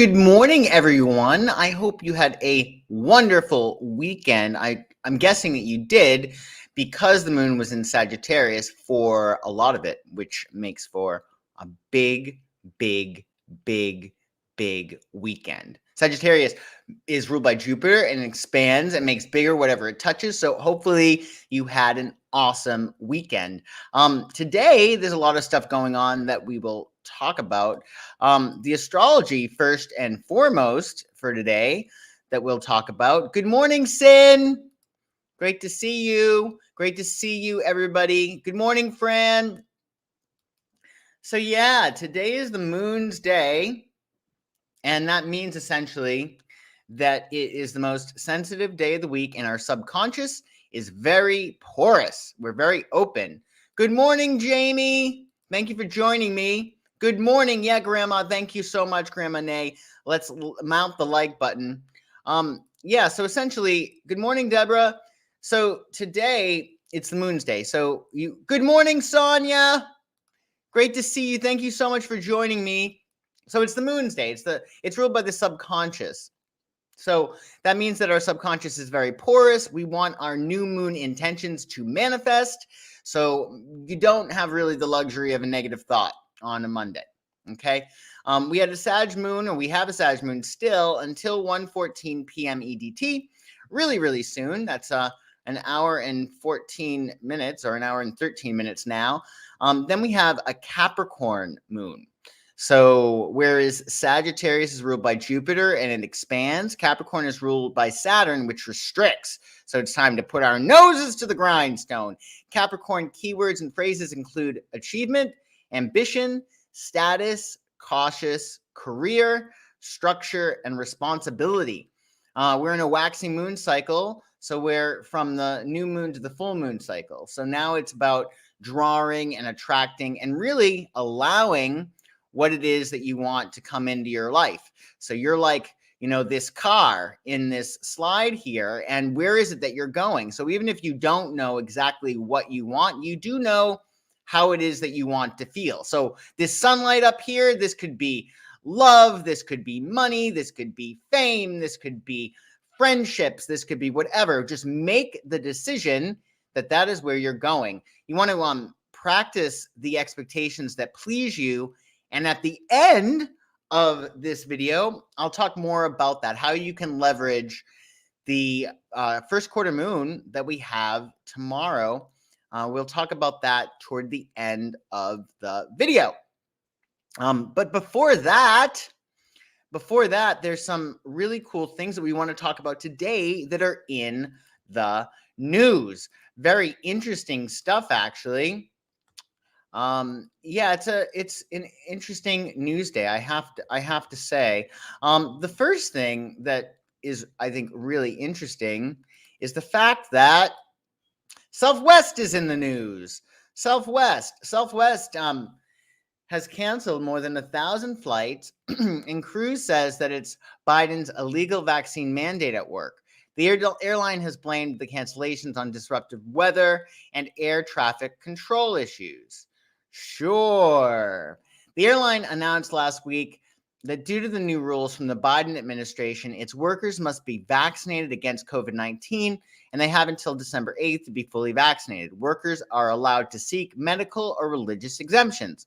Good morning, everyone. I hope you had a wonderful weekend. I'm guessing that you did because the moon was in Sagittarius for a lot of it, which makes for a big, big, big, big weekend. Sagittarius is ruled by Jupiter and expands and makes bigger whatever it touches. So hopefully you had an awesome weekend. Today, there's a lot of stuff going on that we will talk about. The astrology, first and foremost, for today that we'll talk about. Good morning, Sin. Great to see you. Great to see you, everybody. Good morning, Fran. So, yeah, today is the moon's day. And that means essentially that it is the most sensitive day of the week, and our subconscious is very porous. We're very open. Good morning, Jamie. Thank you for joining me. Good morning. Yeah, Grandma. Thank you so much, Grandma Nay. Let's mount the like button. Yeah, so essentially, good morning, Deborah. So today, it's the moon's day. So good morning, Sonia. Great to see you. Thank you so much for joining me. So it's the moon's day. It's ruled by the subconscious. So that means that our subconscious is very porous. We want our new moon intentions to manifest. So you don't have really the luxury of a negative thought on a Monday. Okay. We had a Sag moon, or we have a Sag moon still until 1:14 p.m. EDT. Really, really soon. That's an hour and 14 minutes or an hour and 13 minutes now. Then we have a Capricorn moon. So whereas Sagittarius is ruled by Jupiter and it expands, Capricorn is ruled by Saturn, which restricts. So it's time to put our noses to the grindstone. Capricorn keywords and phrases include achievement, ambition, status, cautious, career, structure, and responsibility. We're in a waxing moon cycle. So we're from the new moon to the full moon cycle. So now it's about drawing and attracting and really allowing what it is that you want to come into your life. So you're like, this car in this slide here, and where is it that you're going? So even if you don't know exactly what you want, you do know how it is that you want to feel. So this sunlight up here, this could be love, this could be money, this could be fame, this could be friendships, this could be whatever. Just make the decision that is where you're going. You want to practice the expectations that please you. And at the end of this video, I'll talk more about that, how you can leverage the first quarter moon that we have tomorrow. We'll talk about that toward the end of the video. But before that, there's some really cool things that we want to talk about today that are in the news. Very interesting stuff, actually. Yeah, it's an interesting news day. I have to say. The first thing that is, I think, really interesting is the fact that Southwest is in the news. Southwest has canceled more than 1,000 flights, and Cruise says that it's Biden's illegal vaccine mandate at work. The airline has blamed the cancellations on disruptive weather and air traffic control issues. Sure. The airline announced last week that due to the new rules from the Biden administration, its workers must be vaccinated against COVID-19, and they have until December 8th to be fully vaccinated. Workers are allowed to seek medical or religious exemptions.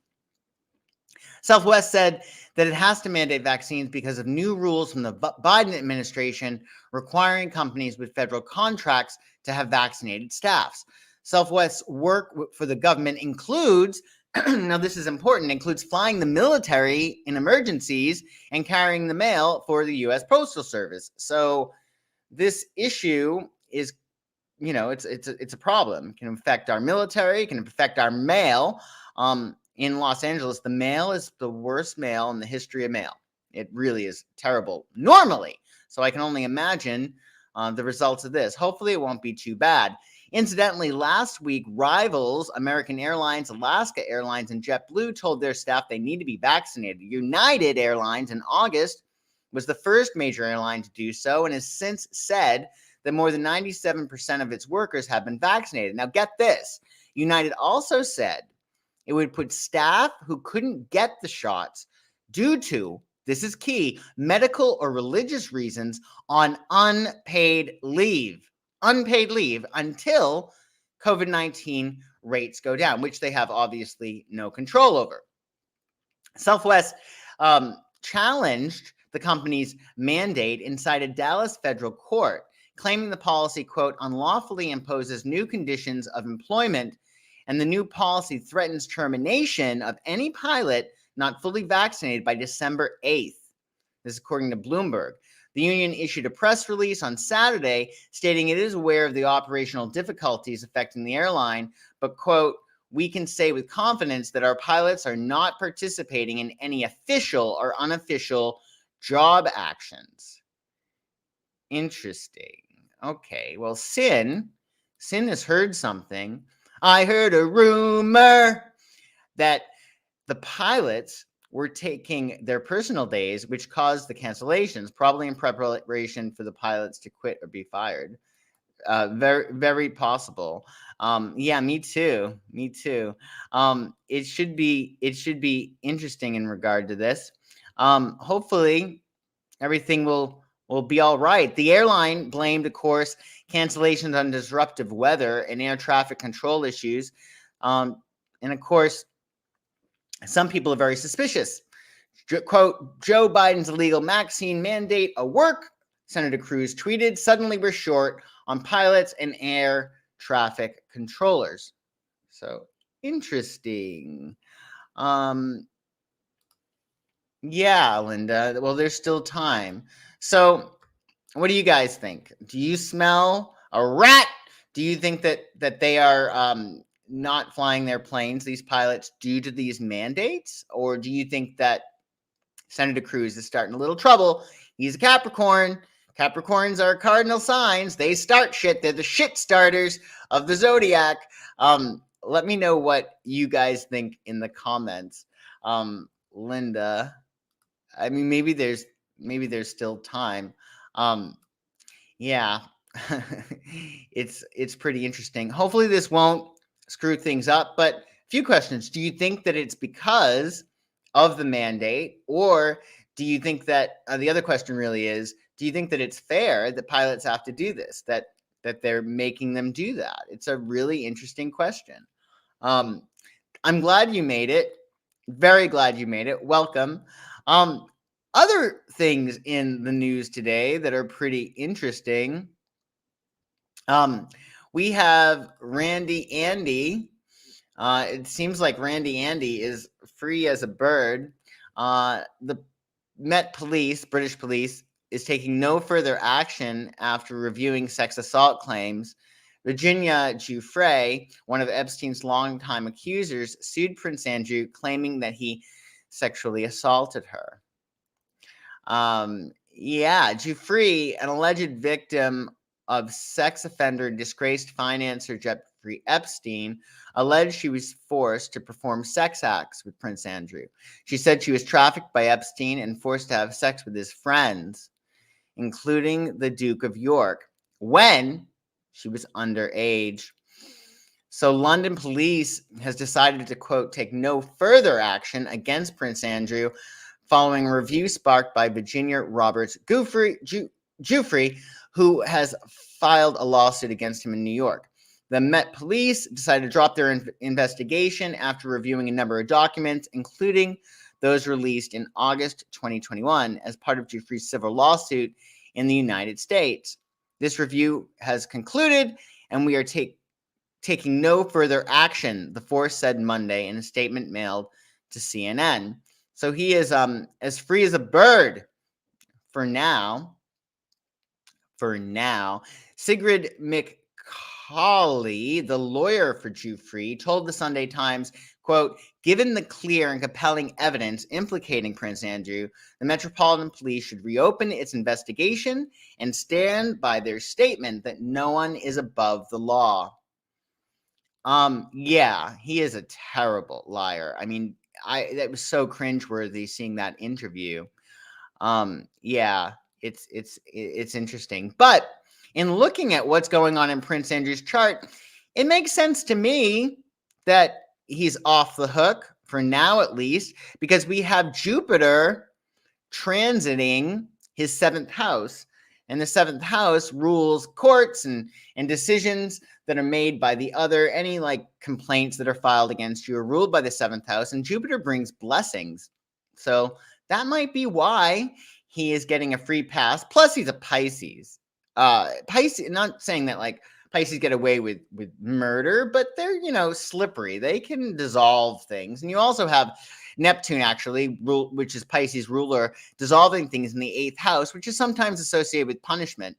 Southwest said that it has to mandate vaccines because of new rules from the Biden administration requiring companies with federal contracts to have vaccinated staffs. Southwest's work for the government includes, now this is important, includes flying the military in emergencies and carrying the mail for the U.S. Postal Service. So this issue is, it's a problem. It can affect our military, it can affect our mail. In Los Angeles, the mail is the worst mail in the history of mail. It really is terrible normally. So I can only imagine the results of this. Hopefully it won't be too bad. Incidentally, last week, rivals American Airlines, Alaska Airlines, and JetBlue told their staff they need to be vaccinated. United Airlines in August was the first major airline to do so and has since said that more than 97% of its workers have been vaccinated. Now, get this. United also said it would put staff who couldn't get the shots due to this is key, medical or religious reasons on unpaid leave until COVID-19 rates go down, which they have obviously no control over. Southwest challenged the company's mandate inside a Dallas federal court, claiming the policy, quote, unlawfully imposes new conditions of employment, and the new policy threatens termination of any pilot not fully vaccinated by December 8th. This is according to Bloomberg. The union issued a press release on Saturday stating it is aware of the operational difficulties affecting the airline, but, quote, we can say with confidence that our pilots are not participating in any official or unofficial job actions. Interesting. Okay, well, Sin has heard something. I heard a rumor that the pilots were taking their personal days, which caused the cancellations, probably in preparation for the pilots to quit or be fired. Very, very possible. Yeah, me too. It should be interesting in regard to this. Hopefully, everything will be all right. The airline blamed, of course, cancellations on disruptive weather and air traffic control issues. And of course, some people are very suspicious. Quote, Joe Biden's illegal vaccine mandate a work, Senator Cruz tweeted. Suddenly we're short on pilots and air traffic controllers. So interesting. Yeah, Linda. Well, there's still time. So what do you guys think? Do you smell a rat? Do you think that they are not flying their planes, these pilots, due to these mandates? Or do you think that Senator Cruz is starting a little trouble? He's a Capricorn. Capricorns are cardinal signs. They start shit. They're the shit starters of the zodiac. Let me know what you guys think in the comments. Linda, I mean, maybe there's still time. Yeah, it's pretty interesting. Hopefully this won't screw things up, but a few questions. Do you think that it's because of the mandate, or do you think that the other question really is, do you think that it's fair that pilots have to do this, that they're making them do that? It's a really interesting question. I'm glad you made it. Very glad you made it. Welcome. Other things in the news today that are pretty interesting. We have Randy Andy. It seems like Randy Andy is free as a bird. The Met Police, British police, is taking no further action after reviewing sex assault claims. Virginia Giuffre, one of Epstein's longtime accusers, sued Prince Andrew, claiming that he sexually assaulted her. Giuffre, an alleged victim of sex offender and disgraced financier Jeffrey Epstein, alleged she was forced to perform sex acts with Prince Andrew. She said she was trafficked by Epstein and forced to have sex with his friends, including the Duke of York, when she was underage. So London police has decided to, quote, take no further action against Prince Andrew following a review sparked by Virginia Roberts Giuffre, who has filed a lawsuit against him in New York. The Met Police decided to drop their investigation after reviewing a number of documents, including those released in August 2021 as part of Giuffre's civil lawsuit in the United States. This review has concluded, and we are taking no further action, the force said Monday in a statement mailed to CNN. So he is as free as a bird for now. Sigrid McCauley, the lawyer for Giuffre, told the Sunday Times, quote, given the clear and compelling evidence implicating Prince Andrew, the Metropolitan Police should reopen its investigation and stand by their statement that no one is above the law. Yeah, he is a terrible liar. I mean, that was so cringeworthy seeing that interview. Yeah, it's interesting. But in looking at what's going on in Prince Andrew's chart, it makes sense to me that he's off the hook for now, at least, because we have Jupiter transiting his 7th house. And the 7th house rules courts and decisions that are made by the other. Any like complaints that are filed against you are ruled by the 7th house, and Jupiter brings blessings. So that might be why he is getting a free pass. Plus, he's a Pisces. Pisces, not saying that like Pisces get away with murder, but they're, slippery. They can dissolve things. And you also have Neptune, actually, which is Pisces ruler, dissolving things in the 8th house, which is sometimes associated with punishment.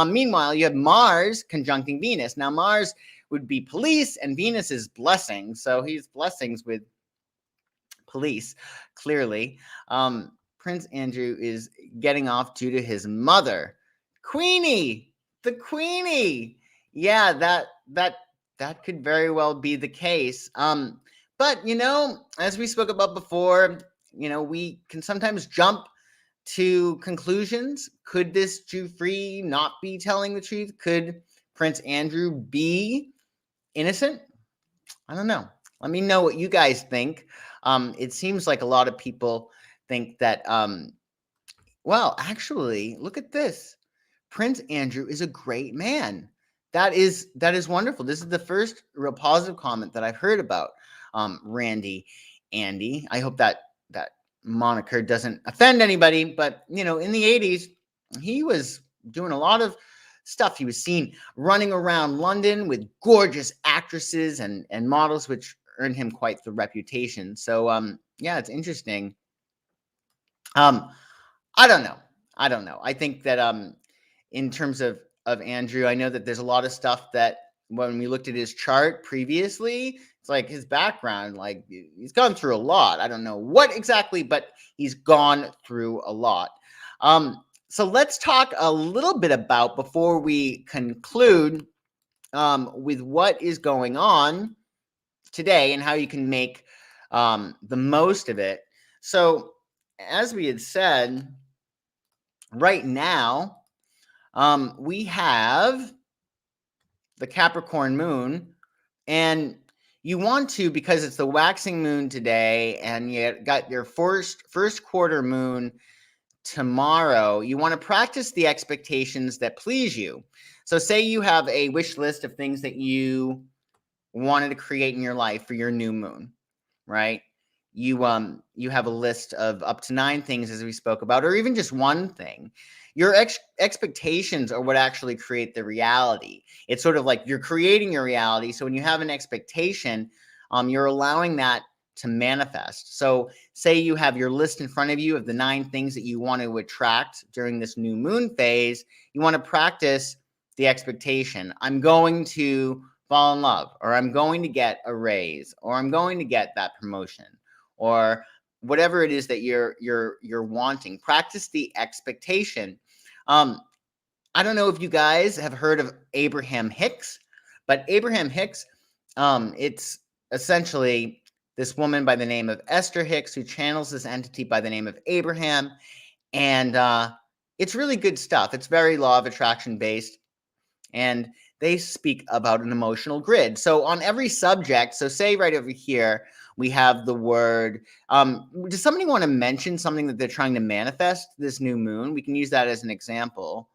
Meanwhile, you have Mars conjuncting Venus. Now, Mars would be police, and Venus is blessings. So he's blessings with police, clearly. Prince Andrew is getting off due to his mother. Queenie, the Queenie. Yeah, that could very well be the case. But, as we spoke about before, we can sometimes jump to conclusions. Could this Jeffrey not be telling the truth? Could Prince Andrew be innocent? I don't know. Let me know what you guys think. It seems like a lot of people think that, well, actually, look at this. Prince Andrew is a great man. That is wonderful. This is the first real positive comment that I've heard about Randy Andy. I hope that moniker doesn't offend anybody, but in the 80s, he was doing a lot of stuff. He was seen running around London with gorgeous actresses and models, which earned him quite the reputation. So yeah, it's interesting. I don't know. I think that in terms of Andrew, I know that there's a lot of stuff that when we looked at his chart previously, it's like his background, like he's gone through a lot. I don't know what exactly, but he's gone through a lot. So let's talk a little bit about, before we conclude, with what is going on today and how you can make the most of it. So as we had said, right now, we have the Capricorn Moon, and you want to, because it's the waxing moon today, and you got your first quarter moon tomorrow, you want to practice the expectations that please you. So say you have a wish list of things that you wanted to create in your life for your new moon, right? You have a list of up to 9 things, as we spoke about, or even just one thing. Your expectations are what actually create the reality. It's sort of like you're creating your reality. So when you have an expectation, you're allowing that to manifest. So say you have your list in front of you of the 9 things that you want to attract during this new moon phase. You want to practice the expectation. I'm going to fall in love, or I'm going to get a raise, or I'm going to get that promotion, or whatever it is that you're wanting. Practice the expectation. I don't know if you guys have heard of Abraham Hicks, but Abraham Hicks, it's essentially this woman by the name of Esther Hicks who channels this entity by the name of Abraham, and it's really good stuff. It's very law of attraction based, and they speak about an emotional grid. So on every subject, so say right over here, we have the word, does somebody want to mention something that they're trying to manifest this new moon? We can use that as an example.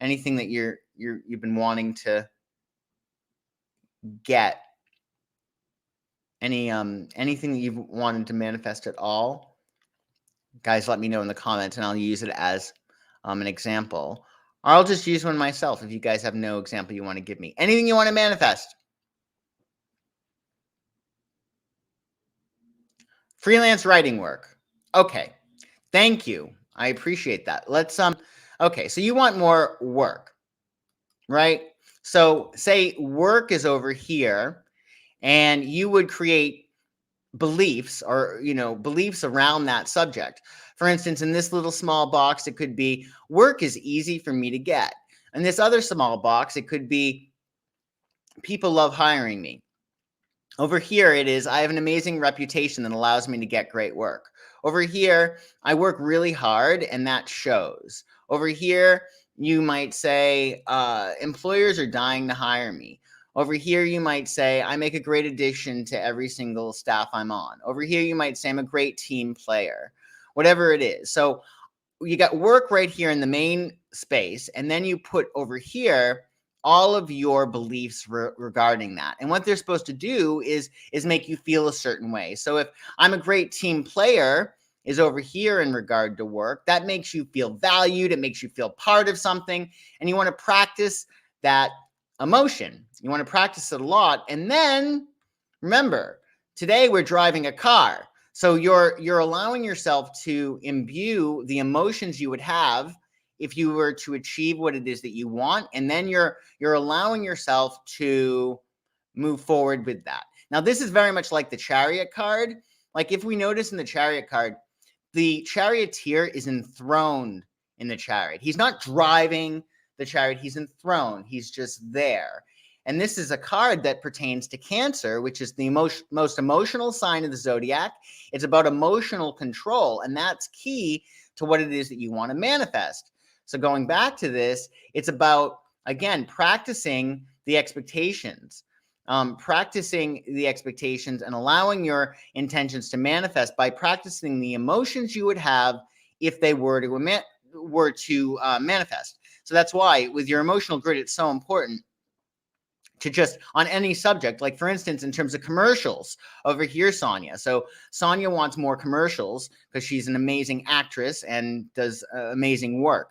Anything that you've been wanting to get, anything that you've wanted to manifest at all, guys, let me know in the comments and I'll use it as an example. Or I'll just use one myself if you guys have no example you want to give me. Anything you want to manifest. Freelance writing work. Okay. Thank you. I appreciate that. Let's okay, so you want more work, right? So say work is over here, and you would create beliefs, or beliefs around that subject. For instance, in this little small box, it could be work is easy for me to get. In this other small box, it could be people love hiring me. Over here, it is I have an amazing reputation that allows me to get great work. Over here, I work really hard and that shows. Over here, you might say employers are dying to hire me. Over here, you might say I make a great addition to every single staff I'm on. Over here, you might say I'm a great team player. Whatever it is. So you got work right here in the main space, and then you put over here all of your beliefs regarding that. And what they're supposed to do is make you feel a certain way. So if I'm a great team player is over here in regard to work, that makes you feel valued, it makes you feel part of something, and you want to practice that emotion. You want to practice it a lot. And then remember, today we're driving a car. So you're allowing yourself to imbue the emotions you would have if you were to achieve what it is that you want, and then you're allowing yourself to move forward with that. Now, this is very much like the Chariot card. Like if we notice in the Chariot card, the charioteer is enthroned in the chariot. He's not driving the chariot, he's enthroned. He's just there. And this is a card that pertains to Cancer, which is the most emotional sign of the zodiac. It's about emotional control, and that's key to what it is that you want to manifest. So going back to this, it's about, again, practicing the expectations. Practicing the expectations and allowing your intentions to manifest by practicing the emotions you would have if they were to manifest. So that's why with your emotional grid, it's so important to just on any subject, like for instance, in terms of commercials over here, Sonia. So Sonia wants more commercials because she's an amazing actress and does amazing work.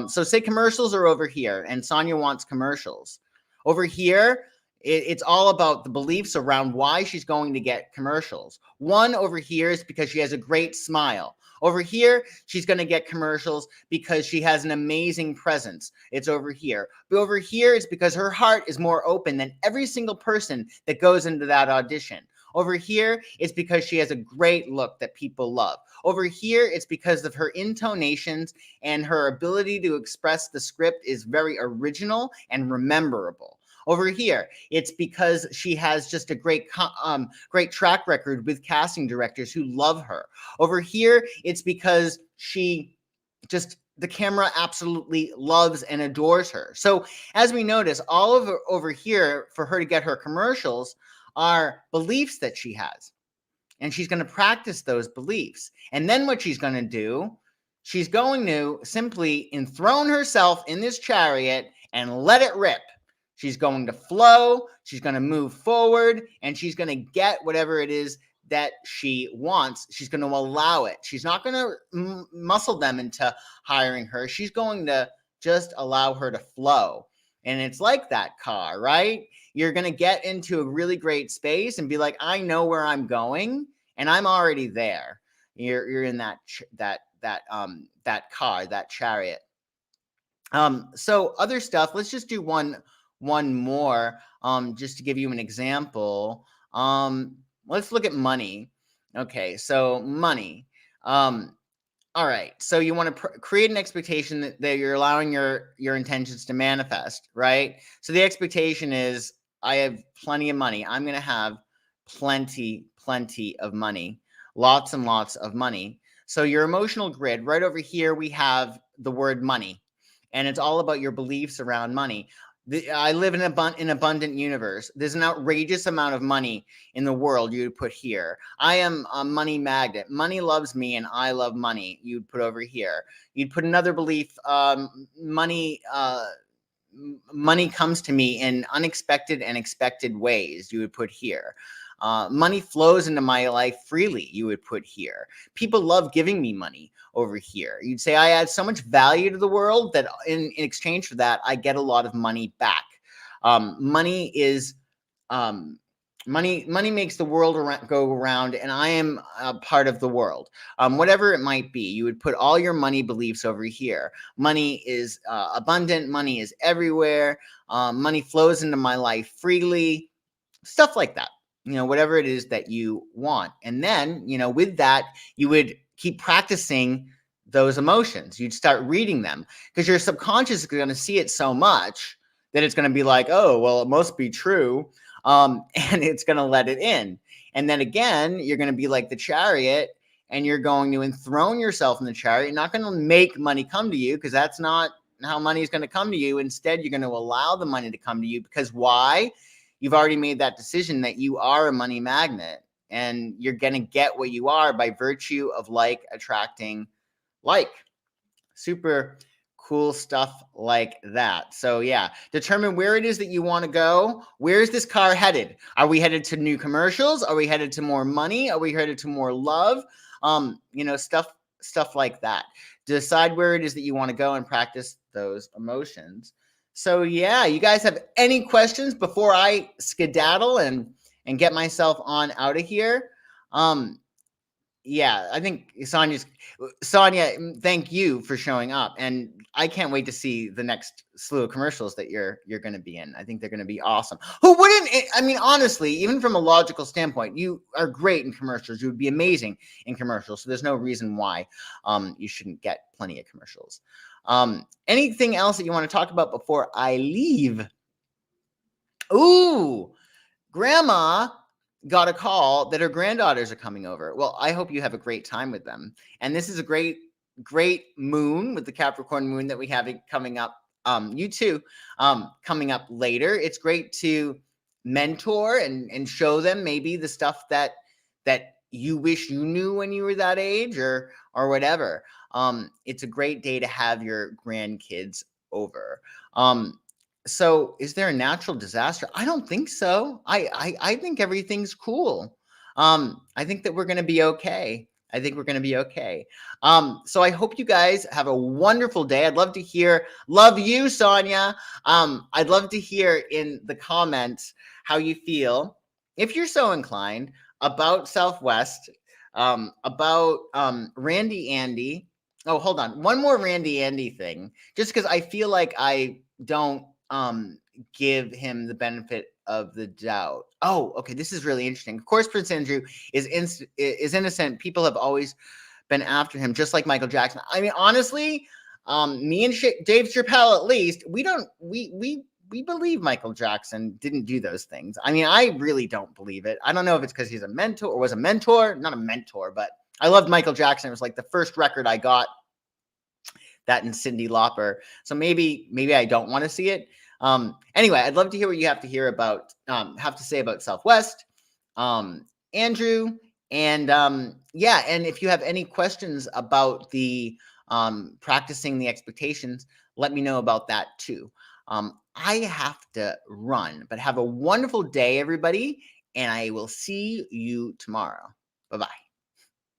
So say commercials are over here and Sonia wants commercials. Over here, it's all about the beliefs around why she's going to get commercials. One over here is because she has a great smile. Over here, she's going to get commercials because she has an amazing presence. It's over here. But over here, it's because her heart is more open than every single person that goes into that audition. Over here, it's because she has a great look that people love. Over here, it's because of her intonations and her ability to express the script is very original and rememberable. Over here, it's because she has just a great track record with casting directors who love her. Over here, it's because the camera absolutely loves and adores her. So as we notice, all of over here, for her to get her commercials, are beliefs that she has. And she's going to practice those beliefs. And then what she's going to do, she's going to simply enthrone herself in this chariot and let it rip. She's going to flow, she's going to move forward, and she's going to get whatever it is that she wants. She's going to allow it. She's not going to muscle them into hiring her. She's going to just allow her to flow. And it's like that car, right? You're going to get into a really great space and be like, I know where I'm going, and I'm already there. You're in that car, that chariot. So other stuff, let's just do one more, just to give you an example. Let's look at money. Okay, so money. All right, so you want to create an expectation that you're allowing your intentions to manifest, right? So the expectation is, I have plenty of money. I'm going to have plenty of money, lots and lots of money. So your emotional grid, right over here, we have the word money, and it's all about your beliefs around money. I live in an abundant universe. There's an outrageous amount of money in the world you would put here. I am a money magnet. Money loves me and I love money. You'd put over here. You'd put another belief, money comes to me in unexpected and expected ways. You would put here. Money flows into my life freely. You would put here. People love giving me money over here. You'd say I add so much value to the world that in exchange for that, I get a lot of money back. Money makes the world go around, and I am a part of the world. Whatever it might be, you would put all your money beliefs over here. Money is abundant. Money is everywhere. Money flows into my life freely. Stuff like that. Whatever it is that you want. And then, with that, you would keep practicing those emotions. You'd start reading them because your subconscious is going to see it so much that it's going to be like, oh, well, it must be true. And it's going to let it in. And then again, you're going to be like the chariot and you're going to enthrone yourself in the chariot. You're not going to make money come to you because that's not how money is going to come to you. Instead, you're going to allow the money to come to you because why? You've already made that decision that you are a money magnet and you're going to get what you are by virtue of like attracting like. super cool stuff like that. So yeah, determine where it is that you want to go. Where is this car headed? Are we headed to new commercials? Are we headed to more money? Are we headed to more love? Stuff like that. Decide where it is that you want to go and practice those emotions. So yeah, you guys have any questions before I skedaddle and get myself on out of here? Yeah, I think Sonia, thank you for showing up, and I can't wait to see the next slew of commercials that you're going to be in. I think they're going to be awesome. Who wouldn't? I mean, honestly, even from a logical standpoint, you are great in commercials. You would be amazing in commercials. So there's no reason why you shouldn't get plenty of commercials. Anything else that you want to talk about before I leave? Ooh, Grandma got a call that her granddaughters are coming over. Well, I hope you have a great time with them. And this is a great moon with the Capricorn moon that we have coming up. You too, coming up later. It's great to mentor and show them maybe the stuff that you wish you knew when you were that age or whatever. It's a great day to have your grandkids over. So is there a natural disaster? I don't think so. I think everything's cool. I think that we're going to be okay. I think we're going to be okay. So I hope you guys have a wonderful day. I'd love to hear, love you, Sonia. I'd love to hear in the comments how you feel, if you're so inclined, about Southwest, about Randy Andy. Oh, hold on. One more Randy Andy thing, just because I feel like I don't give him the benefit of the doubt. Oh, okay. This is really interesting. Of course, Prince Andrew is innocent. People have always been after him, just like Michael Jackson. I mean, honestly, me and Dave Chappelle, at least, we believe Michael Jackson didn't do those things. I mean, I really don't believe it. I don't know if it's because he's a mentor or was a mentor, not a mentor, but I loved Michael Jackson. It was like the first record I got, that and Cyndi Lauper. So maybe I don't want to see it. Anyway, I'd love to hear what you have to say about Southwest, Andrew, and yeah, and if you have any questions about the practicing the expectations, let me know about that too. I have to run, but have a wonderful day, everybody, and I will see you tomorrow. Bye-bye.